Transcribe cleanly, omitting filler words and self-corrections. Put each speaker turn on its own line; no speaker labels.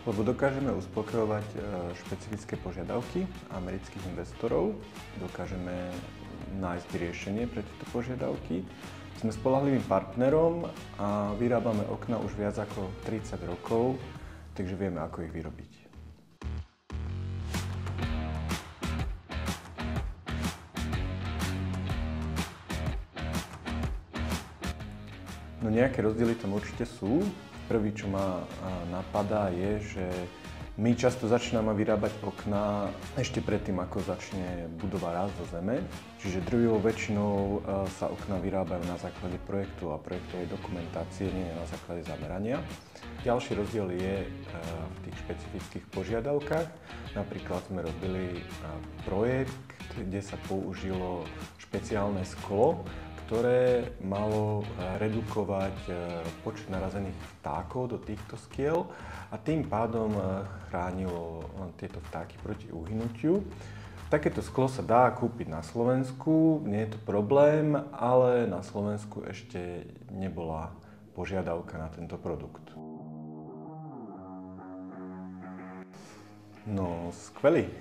Lebo dokážeme uspokojovať špecifické požiadavky amerických investorov, dokážeme nájsť riešenie pre tieto požiadavky. Sme spoľahlivým partnerom a vyrábame okná už viac ako 30 rokov, takže vieme, ako ich vyrobiť. No nejaké rozdiely tam určite sú. Prvý, čo ma napadá, je, že my často začíname vyrábať okná ešte predtým, ako začne budova rásť zo zeme. Čiže drvivou väčšinou sa okná vyrábajú na základe projektu a projektovej dokumentácie, nie na základe zamerania. Ďalší rozdiel je v tých špecifických požiadavkách. Napríklad sme robili projekt, kde sa použilo špeciálne sklo, ktoré malo redukovať počet narazených vtákov do týchto skiel a tým pádom chránilo tieto vtáky proti uhynutiu. Takéto sklo sa dá kúpiť na Slovensku, nie je to problém, ale na Slovensku ešte nebola požiadavka na tento produkt. No, skvelý.